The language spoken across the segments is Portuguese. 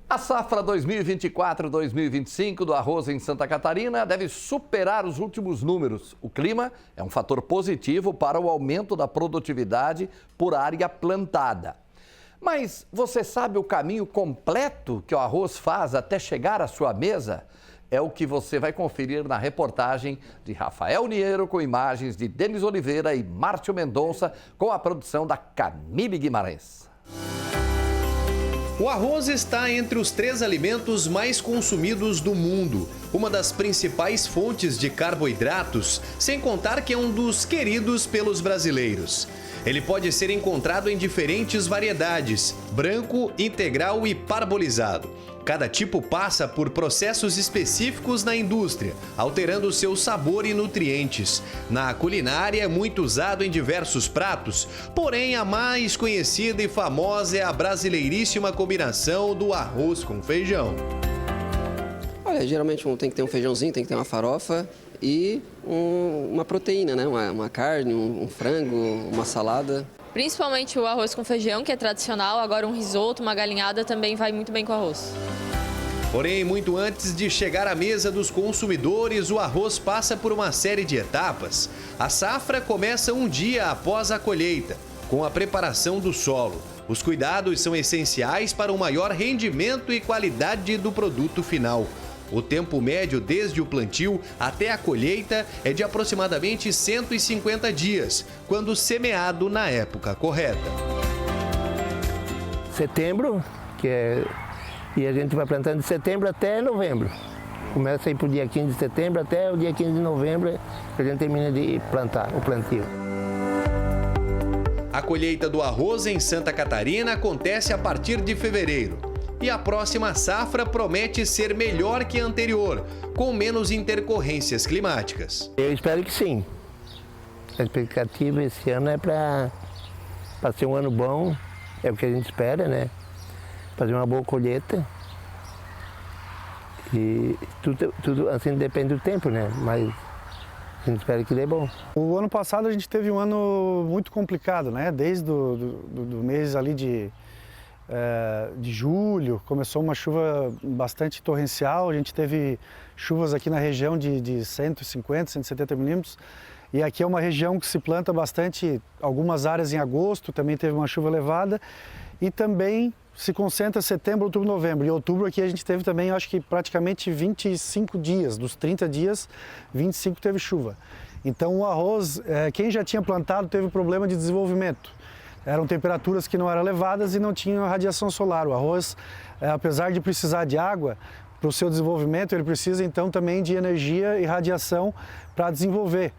A safra 2024-2025 do arroz em Santa Catarina deve superar os últimos números. O clima é um fator positivo para o aumento da produtividade por área plantada. Mas você sabe o caminho completo que o arroz faz até chegar à sua mesa? É o que você vai conferir na reportagem de Rafael Niero, com imagens de Denis Oliveira e Márcio Mendonça, com a produção da Camille Guimarães. O arroz está entre os 3 alimentos mais consumidos do mundo, uma das principais fontes de carboidratos, sem contar que é um dos queridos pelos brasileiros. Ele pode ser encontrado em diferentes variedades, branco, integral e parbolizado. Cada tipo passa por processos específicos na indústria, alterando seu sabor e nutrientes. Na culinária é muito usado em diversos pratos, porém a mais conhecida e famosa é a brasileiríssima combinação do arroz com feijão. Olha, geralmente tem que ter um feijãozinho, tem que ter uma farofa e uma proteína, né? Uma carne, um frango, uma salada. Principalmente o arroz com feijão, que é tradicional, agora um risoto, uma galinhada também vai muito bem com arroz. Porém, muito antes de chegar à mesa dos consumidores, o arroz passa por uma série de etapas. A safra começa um dia após a colheita, com a preparação do solo. Os cuidados são essenciais para um maior rendimento e qualidade do produto final. O tempo médio desde o plantio até a colheita é de aproximadamente 150 dias, quando semeado na época correta. Setembro, e a gente vai plantando de setembro até novembro. Começa aí para o dia 15 de setembro até o dia 15 de novembro, que a gente termina de plantar o plantio. A colheita do arroz em Santa Catarina acontece a partir de fevereiro. E a próxima safra promete ser melhor que a anterior, com menos intercorrências climáticas. Eu espero que sim. A expectativa esse ano é para ser um ano bom, é o que a gente espera, né? Fazer uma boa colheita. E tudo assim depende do tempo, né? Mas a gente espera que dê bom. O ano passado a gente teve um ano muito complicado, né? Desde do mês ali de julho, começou uma chuva bastante torrencial, a gente teve chuvas aqui na região de 150, 170 milímetros, e aqui é uma região que se planta bastante, algumas áreas em agosto, também teve uma chuva elevada, e também se concentra setembro, outubro, novembro. E outubro aqui a gente teve também, acho que praticamente 25 dias, dos 30 dias, 25 teve chuva. Então o arroz, quem já tinha plantado teve problema de desenvolvimento. Eram temperaturas que não eram elevadas e não tinham radiação solar. O arroz, apesar de precisar de água, para o seu desenvolvimento, ele precisa então também de energia e radiação para desenvolver.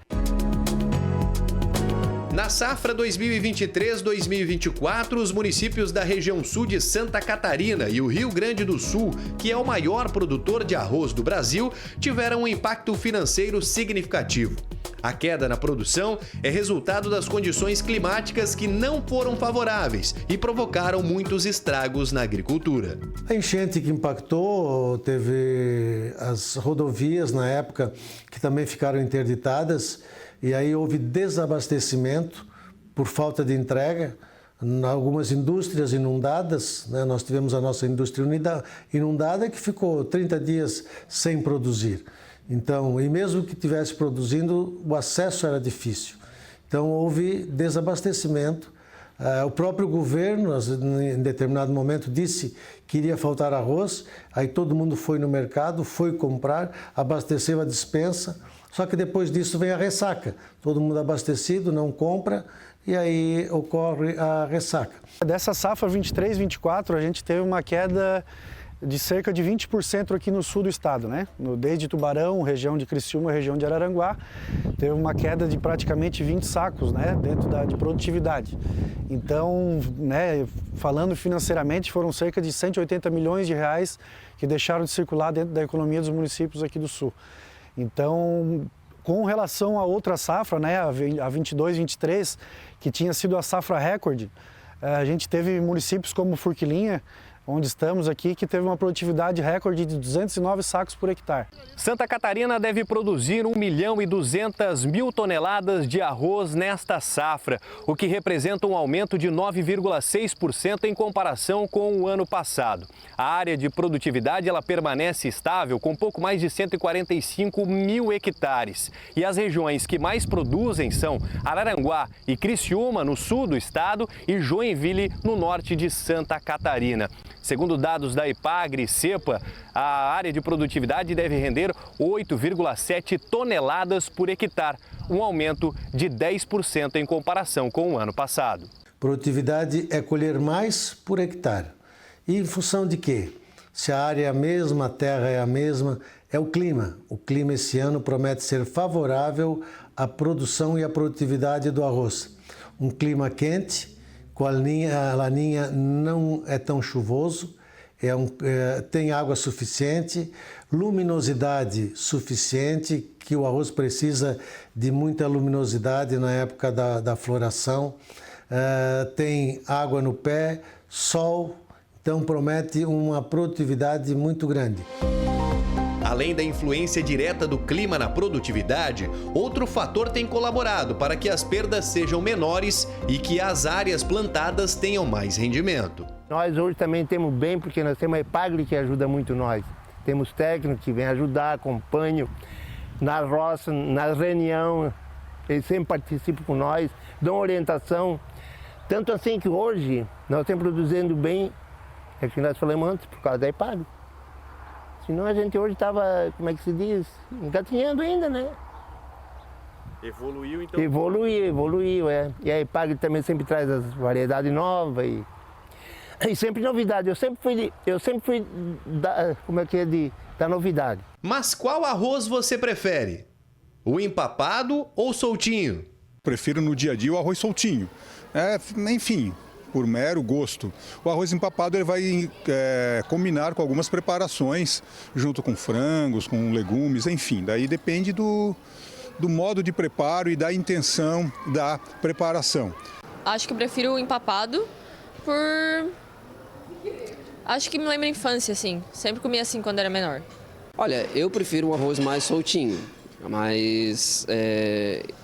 Na safra 2023-2024, os municípios da região sul de Santa Catarina e o Rio Grande do Sul, que é o maior produtor de arroz do Brasil, tiveram um impacto financeiro significativo. A queda na produção é resultado das condições climáticas que não foram favoráveis e provocaram muitos estragos na agricultura. A enchente que impactou, teve as rodovias na época que também ficaram interditadas, e aí houve desabastecimento por falta de entrega. Algumas indústrias inundadas, né? Nós tivemos a nossa indústria inundada que ficou 30 dias sem produzir. Então, e mesmo que estivesse produzindo, o acesso era difícil. Então, houve desabastecimento. O próprio governo, em determinado momento, disse que iria faltar arroz, aí todo mundo foi no mercado, foi comprar, abasteceu a despensa, só que depois disso vem a ressaca. Todo mundo abastecido, não compra, e aí ocorre a ressaca. Dessa safra 23-24, a gente teve uma queda de cerca de 20% aqui no sul do estado, né? Desde Tubarão, região de Criciúma, região de Araranguá, teve uma queda de praticamente 20 sacos, né? Dentro de produtividade. Então, né, falando financeiramente, foram cerca de 180 milhões de reais que deixaram de circular dentro da economia dos municípios aqui do sul. Então, com relação a outra safra, né, a 22-23, que tinha sido a safra recorde, a gente teve municípios como Forquilinha, onde estamos aqui, que teve uma produtividade recorde de 209 sacos por hectare. Santa Catarina deve produzir 1.200.000 toneladas de arroz nesta safra, o que representa um aumento de 9,6% em comparação com o ano passado. A área de produtividade ela permanece estável com pouco mais de 145 mil hectares. E as regiões que mais produzem são Araranguá e Criciúma, no sul do estado, e Joinville, no norte de Santa Catarina. Segundo dados da Epagri e Cepa, a área de produtividade deve render 8,7 toneladas por hectare, um aumento de 10% em comparação com o ano passado. Produtividade é colher mais por hectare. E em função de quê? Se a área é a mesma, a terra é a mesma, é o clima. O clima esse ano promete ser favorável à produção e à produtividade do arroz. Um clima quente, com a laninha não é tão chuvoso, tem água suficiente, luminosidade suficiente, que o arroz precisa de muita luminosidade na época da floração, tem água no pé, sol, então promete uma produtividade muito grande. Além da influência direta do clima na produtividade, outro fator tem colaborado para que as perdas sejam menores e que as áreas plantadas tenham mais rendimento. Nós hoje também temos bem, porque nós temos a Epagri que ajuda muito nós. Temos técnicos que vêm ajudar, acompanham na roça, na reunião, eles sempre participam com nós, dão orientação. Tanto assim que hoje nós estamos produzindo bem, é que nós falamos antes, por causa da Epagri. Senão a gente hoje estava, como é que se diz, engatinhando ainda, né? Evoluiu então? Evoluiu, é. E a Epagri também sempre traz as variedades novas e sempre novidade. Eu sempre fui da novidade. Mas qual arroz você prefere? O empapado ou soltinho? Prefiro no dia a dia o arroz soltinho. Enfim, por mero gosto. O arroz empapado ele vai combinar com algumas preparações, junto com frangos, com legumes, enfim. Daí depende do modo de preparo e da intenção da preparação. Acho que eu prefiro o empapado Acho que me lembra a infância, assim. Sempre comia assim quando era menor. Olha, eu prefiro um arroz mais soltinho, mas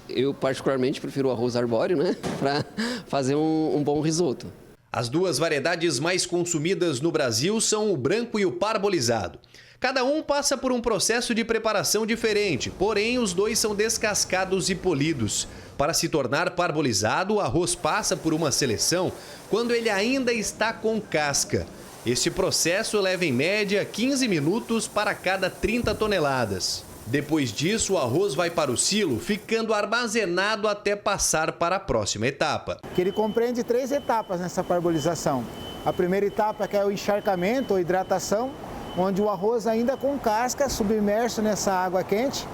eu particularmente prefiro o arroz arbóreo, né? Para fazer um bom risoto. As duas variedades mais consumidas no Brasil são o branco e o parbolizado. Cada um passa por um processo de preparação diferente, porém os dois são descascados e polidos. Para se tornar parbolizado, o arroz passa por uma seleção quando ele ainda está com casca. Este processo leva em média 15 minutos para cada 30 toneladas. Depois disso, o arroz vai para o silo, ficando armazenado até passar para a próxima etapa. Ele compreende 3 etapas nessa parbolização. A primeira etapa que é o encharcamento ou hidratação, onde o arroz ainda com casca, submerso nessa água quente,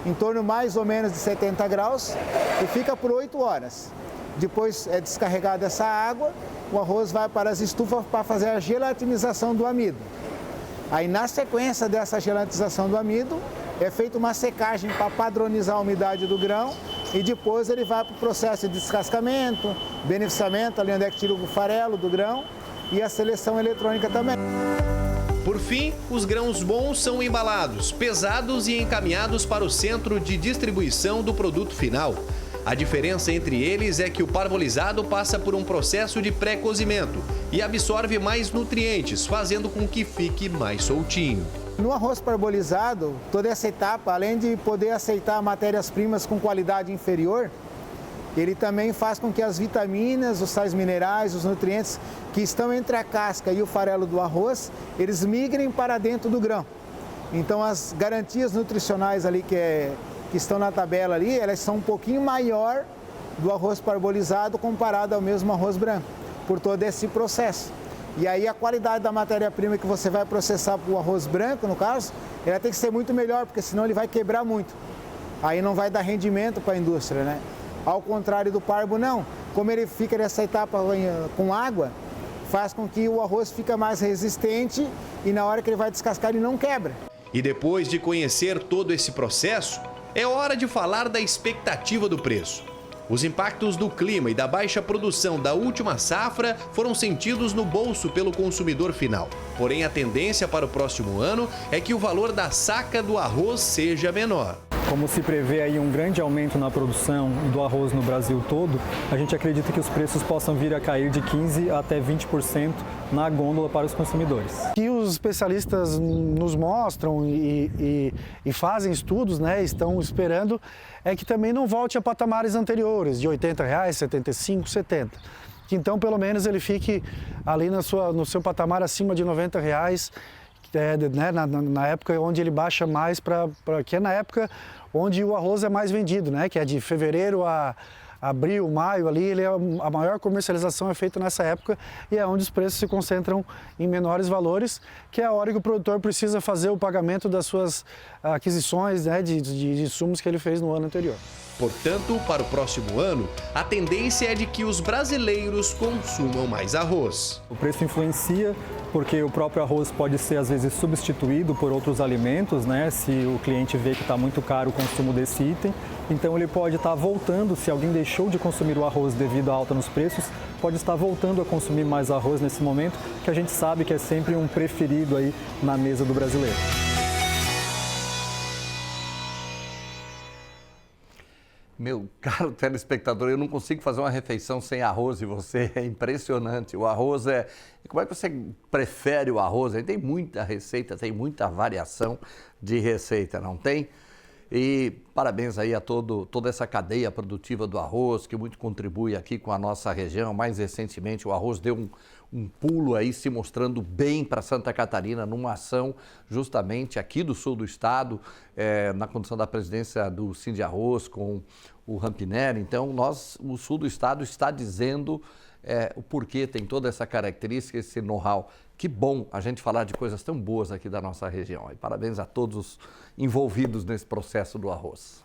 em torno mais ou menos de 70 graus, e fica por 8 horas. Depois é descarregada essa água, o arroz vai para as estufas para fazer a gelatinização do amido. Aí na sequência dessa gelatinização do amido, é feita uma secagem para padronizar a umidade do grão e depois ele vai para o processo de descascamento, beneficiamento, ali onde é que tira o farelo do grão, e a seleção eletrônica também. Por fim, os grãos bons são embalados, pesados e encaminhados para o centro de distribuição do produto final. A diferença entre eles é que o parbolizado passa por um processo de pré-cozimento e absorve mais nutrientes, fazendo com que fique mais soltinho. No arroz parbolizado, toda essa etapa, além de poder aceitar matérias-primas com qualidade inferior, ele também faz com que as vitaminas, os sais minerais, os nutrientes que estão entre a casca e o farelo do arroz, eles migrem para dentro do grão. Então as garantias nutricionais ali que estão na tabela ali, elas são um pouquinho maior do arroz parbolizado comparado ao mesmo arroz branco, por todo esse processo. E aí a qualidade da matéria-prima que você vai processar para o arroz branco, no caso, ela tem que ser muito melhor, porque senão ele vai quebrar muito. Aí não vai dar rendimento para a indústria, né? Ao contrário do parbo, não. Como ele fica nessa etapa com água, faz com que o arroz fique mais resistente e na hora que ele vai descascar ele não quebra. E depois de conhecer todo esse processo, é hora de falar da expectativa do preço. Os impactos do clima e da baixa produção da última safra foram sentidos no bolso pelo consumidor final. Porém, a tendência para o próximo ano é que o valor da saca do arroz seja menor. Como se prevê aí um grande aumento na produção do arroz no Brasil todo, a gente acredita que os preços possam vir a cair de 15% até 20% na gôndola para os consumidores. Que os especialistas nos mostram e fazem estudos, né, estão esperando, é que também não volte a patamares anteriores, de R$ 80, R$ 75, R$ 70. Que então, pelo menos, ele fique ali no seu patamar acima de R$ 90, né, na época onde ele baixa mais, que é na época onde o arroz é mais vendido, né, que é de fevereiro a abril, maio, ali a maior comercialização é feita nessa época e é onde os preços se concentram em menores valores, que é a hora que o produtor precisa fazer o pagamento das suas aquisições, né, de insumos que ele fez no ano anterior. Portanto, para o próximo ano, a tendência é de que os brasileiros consumam mais arroz. O preço influencia porque o próprio arroz pode ser, às vezes, substituído por outros alimentos, né? Se o cliente vê que está muito caro o consumo desse item. Então, ele pode estar voltando, se alguém deixou de consumir o arroz devido à alta nos preços, pode estar voltando a consumir mais arroz nesse momento, que a gente sabe que é sempre um preferido aí na mesa do brasileiro. Meu caro telespectador, eu não consigo fazer uma refeição sem arroz e você é impressionante. O arroz é... Como é que você prefere o arroz? Tem muita receita, tem muita variação de receita, não tem? E parabéns aí a toda essa cadeia produtiva do arroz, que muito contribui aqui com a nossa região. Mais recentemente, o arroz deu um pulo aí, se mostrando bem para Santa Catarina, numa ação justamente aqui do sul do estado, na condição da presidência do Sindiarroz com o Rampinelli. Então, o sul do estado está dizendo o porquê tem toda essa característica, esse know-how. Que bom a gente falar de coisas tão boas aqui da nossa região. E parabéns a todos os envolvidos nesse processo do arroz.